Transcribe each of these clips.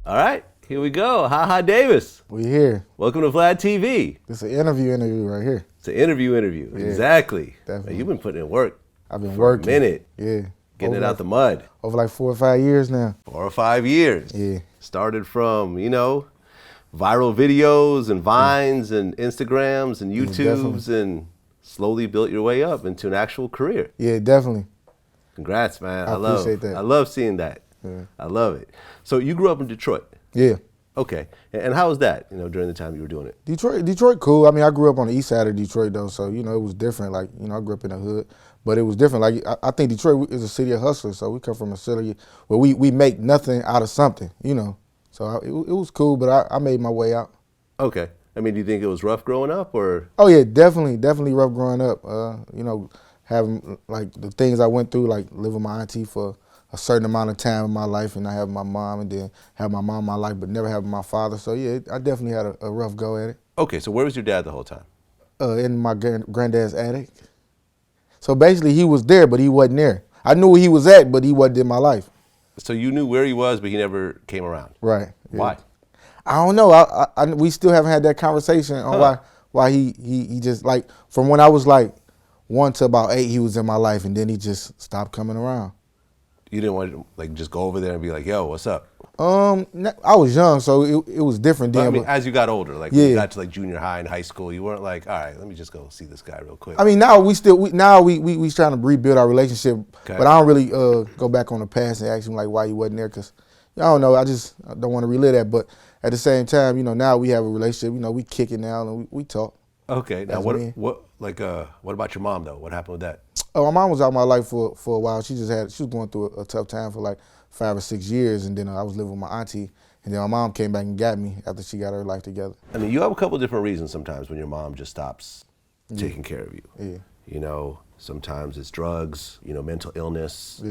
All right, here we go. HaHa Davis. We here. Welcome to Vlad TV. It's an interview right here. It's an interview. Yeah, Exactly. definitely. You've been putting in work. I've been for working. a minute. Yeah. Getting it out the mud. Over like 4 or 5 years now. 4 or 5 years. Yeah. Started from, viral videos and Vines and Instagrams and YouTubes and slowly built your way up into an actual career. Yeah, definitely. Congrats, man. I appreciate that. I love seeing that. Yeah. I love it. So you grew up in Detroit. Yeah. Okay. And how was that, during the time you were doing it? Detroit cool. I mean, I grew up on the east side of Detroit though, so, it was different. Like, I grew up in the hood, but it was different. Like, I think Detroit is a city of hustlers, so we come from a city where we make nothing out of something, So it was cool, but I made my way out. Okay. I mean, do you think it was rough growing up or? Oh yeah, definitely rough growing up. Having like the things I went through, like living with my auntie for a certain amount of time in my life, and I have my mom, and then have my mom in my life, but never having my father. So yeah, I definitely had a rough go at it. Okay, so where was your dad the whole time? In my granddad's attic. So basically, he was there, but he wasn't there. I knew where he was at, but he wasn't in my life. So you knew where he was, but he never came around. Right. Yeah. Why? I don't know. We still haven't had that conversation on why he just, like, from when I was like 1 to about 8, he was in my life, and then he just stopped coming around. You didn't want to just go over there and be like, yo, what's up? I was young, so it was different then. But, I mean, as you got older, like when you got to like junior high and high school, you weren't like, all right, let me just go see this guy real quick. I mean, now we trying to rebuild our relationship, but I don't really go back on the past and ask him like why he wasn't there, because I don't know. I don't want to relive that. But at the same time, now we have a relationship. We kick it now and we talk. Okay. Now what about your mom though? What happened with that? Oh, my mom was out of my life for a while. She was going through a tough time for like 5 or 6 years, and then I was living with my auntie, and then my mom came back and got me after she got her life together. I mean, you have a couple of different reasons sometimes when your mom just stops taking care of you. Yeah. Sometimes it's drugs, mental illness,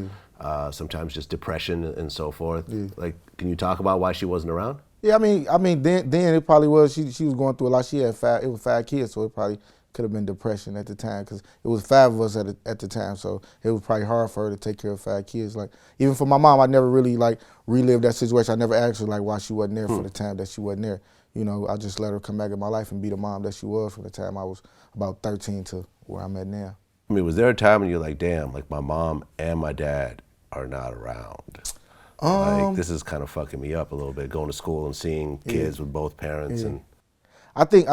sometimes just depression and so forth. Yeah. Like, can you talk about why she wasn't around? Yeah, I mean, then it probably was. She was going through a lot. It was 5 kids, so it probably could have been depression at the time, because it was 5 of us at the time, so it was probably hard for her to take care of 5 kids. Like, even for my mom, I never really like relived that situation. I never asked her like why she wasn't there for the time that she wasn't there. I just let her come back in my life and be the mom that she was from the time I was about 13 to where I'm at now. I mean, was there a time when you're like, damn, like my mom and my dad are not around? Like, this is kind of fucking me up a little bit, going to school and seeing kids with both parents. And I think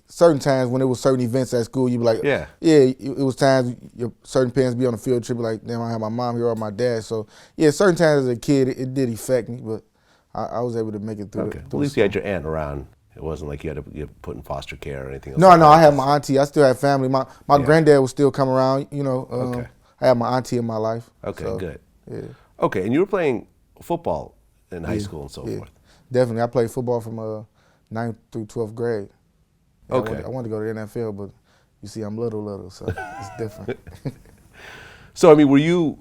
certain times when there was certain events at school, you'd be like, it was times certain parents be on a field trip, like, damn, I have my mom here or my dad. So yeah, certain times as a kid, it did affect me, but I was able to make it through. Okay, at least you had your aunt around. It wasn't like you had to get put in foster care or anything else. No, I had my auntie. I still had family. My granddad would still come around. I had my auntie in my life. Okay, so, good. Yeah. Okay, and you were playing football in high school and so forth. Definitely, I played football from 9th through 12th grade. Okay. I wanted to go to the NFL, but you see, I'm little, so it's different. So, I mean, were you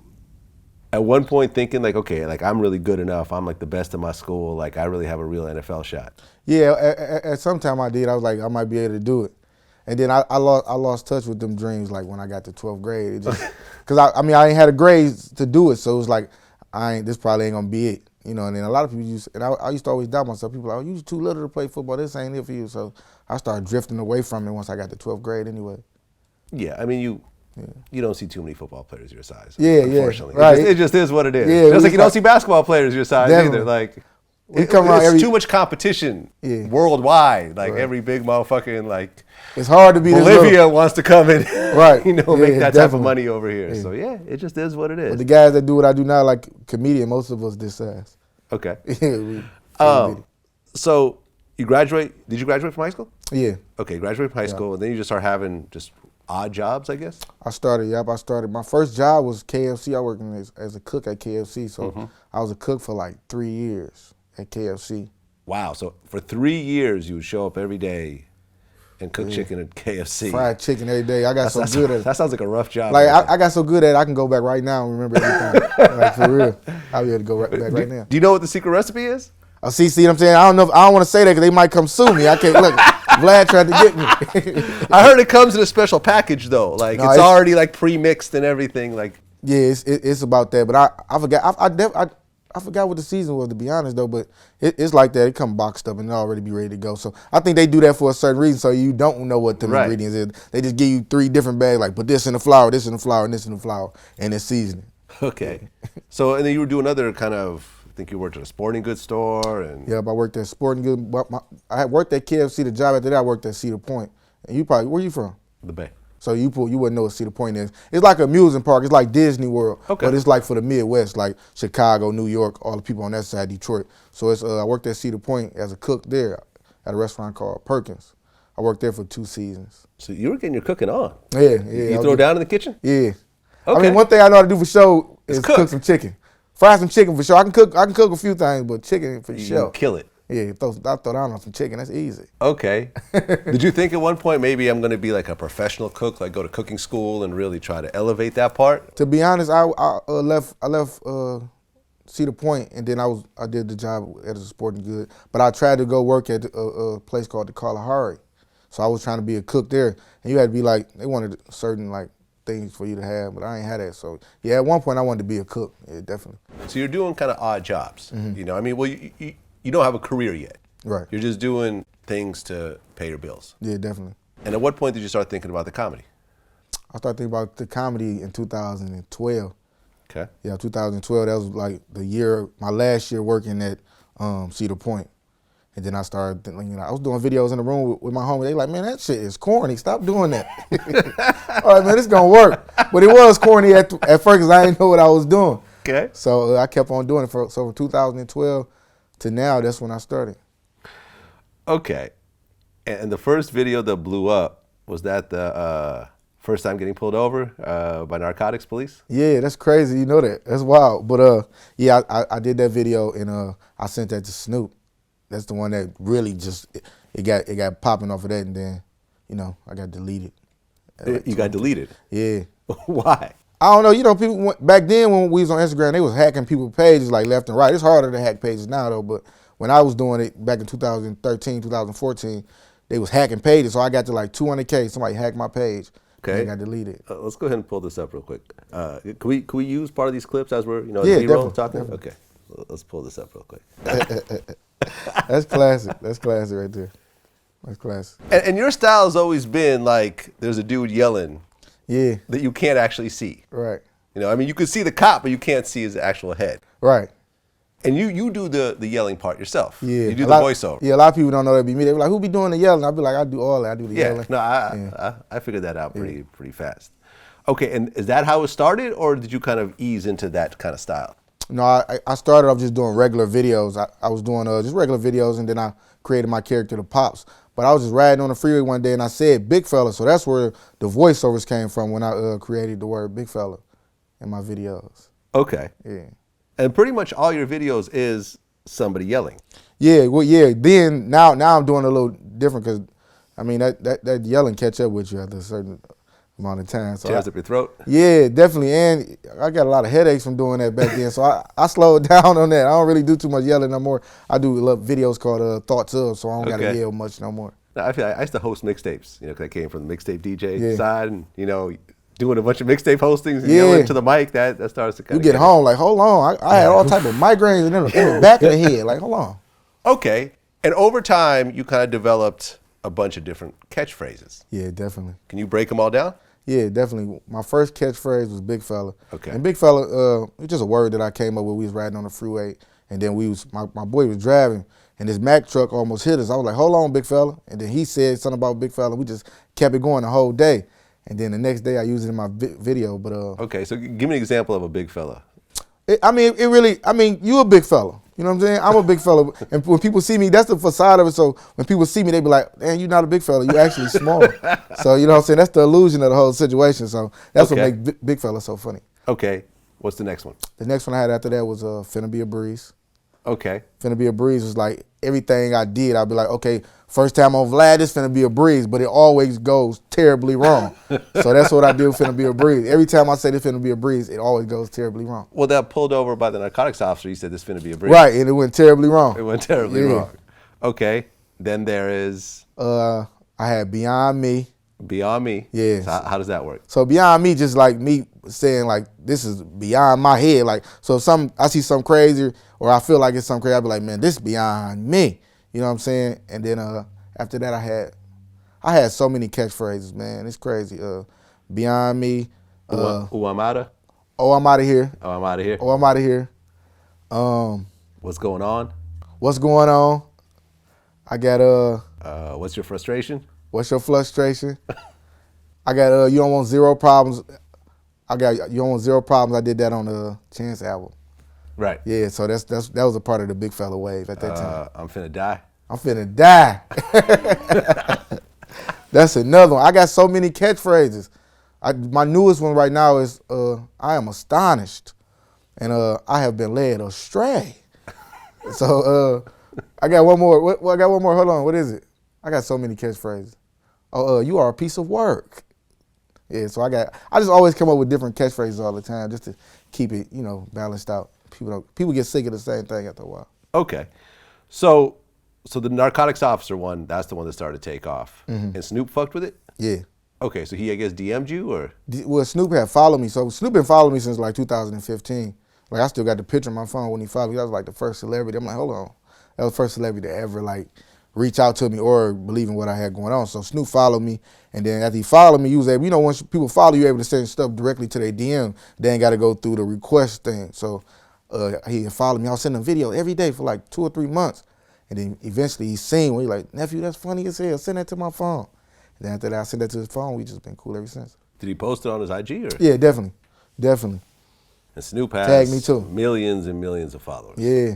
at one point thinking like, okay, like I'm really good enough, I'm like the best in my school, like I really have a real NFL shot? Yeah, at some time I did. I was like, I might be able to do it. And then I lost touch with them dreams, like when I got to 12th grade. It just, because I ain't had a grade to do it, so it was like, this probably ain't gonna be it. And then a lot of people I used to always doubt myself. People were like, oh, you're too little to play football, this ain't it for you. So I started drifting away from it once I got to 12th grade anyway. Yeah, I mean, you don't see too many football players your size. Yeah, unfortunately. Right. It just is what it is. Yeah, just like you don't see basketball players your size either. Like, it's too much competition worldwide. Like every big motherfucking like it's hard to be Bolivia wants to come in, right? Make that type of money over here. Yeah. So yeah, it just is what it is. But the guys that do what I do now, like comedian, most of us this size. Okay. Yeah. So you graduate? Did you graduate from high school? Yeah. Okay, graduate from high school, and then you just start having just odd jobs, I guess. I started. My first job was KFC. I worked as a cook at KFC, so I was a cook for like 3 years at KFC. Wow. So for 3 years, you would show up every day and cook chicken at KFC. Fried chicken every day. I got so good at it. That sounds like a rough job. Like I got so good at it, I can go back right now and remember everything. Like for real, I'll be able to go back right now. Do you know what the secret recipe is? See what I'm saying? I don't want to say that because they might come sue me. I can't look. Vlad tried to get me. I heard it comes in a special package though. Like it's already like pre-mixed and everything. Like yeah, it's about that. But I forgot. I forgot what the season was, to be honest though, but it's like that. It come boxed up and it already be ready to go. So I think they do that for a certain reason, so you don't know what the ingredients is. They just give you 3 different bags, like put this in the flour, this in the flour, and this in the flour, and it's seasoning. Okay. So and then you were doing other kind of. I think you worked at a sporting goods store and. Yeah, I worked at sporting goods. I had worked at KFC. The job after that, I worked at Cedar Point. And you probably, where you from? The Bay. So you wouldn't know what Cedar Point is. It's like an amusement park. It's like Disney World, okay. But it's like for the Midwest, like Chicago, New York, all the people on that side, Detroit. So it's I worked at Cedar Point as a cook there at a restaurant called Perkins. I worked there for 2 seasons. So you were getting your cooking on. Yeah. You throw down in the kitchen? Yeah. Okay. I mean, one thing I know how to do for sure is cook some chicken. Fry some chicken for sure. I can cook a few things, but chicken for sure. Kill it. Yeah, I throw down on some chicken. That's easy. Okay. Did you think at one point maybe I'm going to be like a professional cook, like go to cooking school and really try to elevate that part? To be honest, I left Cedar Point, and then I did the job at a sporting good. But I tried to go work at a place called the Kalahari. So I was trying to be a cook there, and you had to be like, they wanted certain like things for you to have, but I ain't had that. So yeah, at one point I wanted to be a cook. Yeah, definitely. So you're doing kind of odd jobs. You know, I mean, well, you don't have a career yet. Right. You're just doing things to pay your bills. Yeah, definitely. And at what point did you start thinking about the comedy? I started thinking about the comedy in 2012. Okay. Yeah, 2012. That was like my last year working at Cedar Point. And then I started, I was doing videos in the room with my homie. They like, man, that shit is corny. Stop doing that. All right, man, it's gonna work. But it was corny at first because I didn't know what I was doing. Okay. So I kept on doing it. So from 2012 to now, that's when I started. Okay. And the first video that blew up, was that the first time getting pulled over by narcotics police? Yeah, that's crazy. You know that. That's wild. But yeah, I did that video and I sent that to Snoop. That's the one that really just it got popping off of that, and then I got deleted. You got deleted? Yeah. Why? I don't know. People back then when we was on Instagram, they was hacking people's pages like left and right. It's harder to hack pages now though, but when I was doing it back in 2013, 2014, they was hacking pages. So I got to like 200K. Somebody hacked my page. Okay. And I got deleted. Let's go ahead and pull this up real quick. Can we use part of these clips as we're yeah, B-roll talking? Definitely. Okay. Let's pull this up real quick. That's classic. That's classic right there. That's classic. And your style has always been like there's a dude yelling. Yeah. That you can't actually see. Right. I mean, you can see the cop, but you can't see his actual head. Right. And you do the yelling part yourself. Yeah. You do the voiceover. Yeah, a lot of people don't know that be me. They be like, who be doing the yelling? I be like, I do all that. I do the yelling. No, I figured that out pretty fast. Okay, and is that how it started, or did you kind of ease into that kind of style? No, I started off just doing regular videos. I was doing just regular videos, and then I created my character, the Pops. But I was just riding on the freeway one day, and I said big fella, so that's where the voiceovers came from when I created the word big fella in my videos. Okay. Yeah. And pretty much all your videos is somebody yelling. Yeah, well, yeah. Then now I'm doing a little different because, I mean, that yelling catch up with you after a certain amount of time. So tears up your throat? Yeah, definitely. And I got a lot of headaches from doing that back then. So I slowed down on that. I don't really do too much yelling no more. I do videos called Thoughts Of, so I don't got to yell much no more. I feel like I used to host mixtapes, because I came from the mixtape DJ side, and doing a bunch of mixtape hostings and yelling to the mic. That starts to kind of. You get home like, hold on, I had all type of migraines in the back of the head. Like, hold on. Okay, and over time you kind of developed a bunch of different catchphrases. Yeah, definitely. Can you break them all down? Yeah, definitely. My first catchphrase was big fella. Okay. And big fella, it's just a word that I came up with. We was riding on the freeway, and then my boy was driving, and this Mack truck almost hit us. I was like, hold on, big fella. And then he said something about big fella. We just kept it going the whole day. And then the next day I used it in my video. But okay, so give me an example of a big fella. You a big fella. You know what I'm saying? I'm a big fella. And when people see me, that's the facade of it. So when people see me, they be like, man, you're not a big fella. You actually small. So, you know what I'm saying? That's the illusion of the whole situation. So that's what makes big fella so funny. Okay. What's the next one? The next one I had after that was Finna Be a Breeze. Okay. Finna Be a Breeze was like everything I did, I'd be like, okay, first time on Vlad, it's finna be a breeze, but it always goes terribly wrong. So that's what I do with Finna Be a Breeze. Every time I say this finna be a breeze, it always goes terribly wrong. Well, that pulled over by the narcotics officer, he said this finna be a breeze. Right, and it went terribly wrong. It went terribly wrong. Okay. Then there is... I had Beyond Me. Beyond me. Yeah. So how does that work? So beyond me, just like me saying like this is beyond my head. Like so, if I see something crazy or I feel like it's something crazy, I be like, man, this beyond me. You know what I'm saying? And then after that, I had so many catchphrases, man. It's crazy. Beyond me. Ooh, I'm outta. Oh, I'm out of here. Oh, I'm out of here. Oh, I'm out of here. What's going on? What's going on? I got What's your frustration? what's your frustration? I got you don't want zero problems. I got you don't want zero problems. I did that on the Chance album. Right. Yeah, so that was a part of the big fella wave at that time. I'm finna die. I'm finna die. That's another one. I got so many catchphrases. My newest one right now is I am astonished, and I have been led astray. So I got one more. I got one more. Hold on. What is it? I got so many catchphrases. Oh, you are a piece of work. Yeah. So I just always come up with different catchphrases all the time just to keep it, balanced out. People get sick of the same thing after a while. Okay. So the narcotics officer one, that's the one that started to take off. Mm-hmm. And Snoop fucked with it? Yeah. Okay, so he, I guess, DM'd you or? Well, Snoop had followed me. So Snoop been following me since like 2015. Like I still got the picture on my phone when he followed me. That was like the first celebrity. I'm like, hold on. That was the first celebrity to ever like reach out to me or believe in what I had going on. So Snoop followed me. And then after he followed me, he was able, once people follow you, able to send stuff directly to their DM. They ain't got to go through the request thing. So he followed me. I was sending a video every day for like 2 or 3 months. And then eventually he seen me. He like, nephew, that's funny as hell. Send that to my phone. And then after that, I sent that to his phone. We just been cool ever since. Did he post it on his IG or? Yeah, definitely. And Snoop has tagged me too. Millions and millions of followers. Yeah.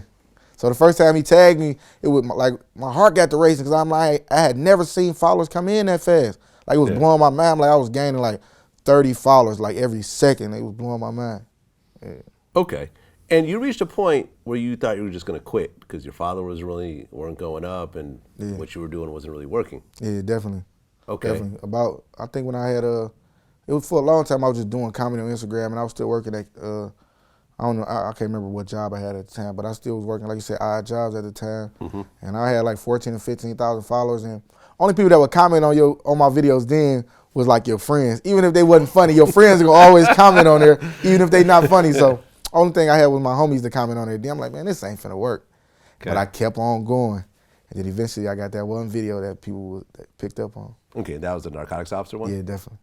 So the first time he tagged me, it was like my heart got to racing because I'm like, I had never seen followers come in that fast. Like it was blowing my mind. Like I was gaining like 30 followers like every second. It was blowing my mind. Yeah. Okay. And you reached a point where you thought you were just going to quit because your followers weren't going up and what you were doing wasn't really working. Yeah, definitely. Okay. Definitely. I think when I had it was for a long time I was just doing comedy on Instagram and I was still working at I don't know, I can't remember what job I had at the time, but I still was working, like you said, odd jobs at the time. Mm-hmm. And I had like 14 or 15,000 followers, and only people that would comment on my videos then was like your friends. Even if they wasn't funny, your friends are gonna always comment on there, even if they not funny. So only thing I had was my homies to comment on there. Then I'm like, man, this ain't finna work. Okay. But I kept on going. And then eventually I got that one video that people that picked up on. Okay, that was the narcotics officer one? Yeah, definitely.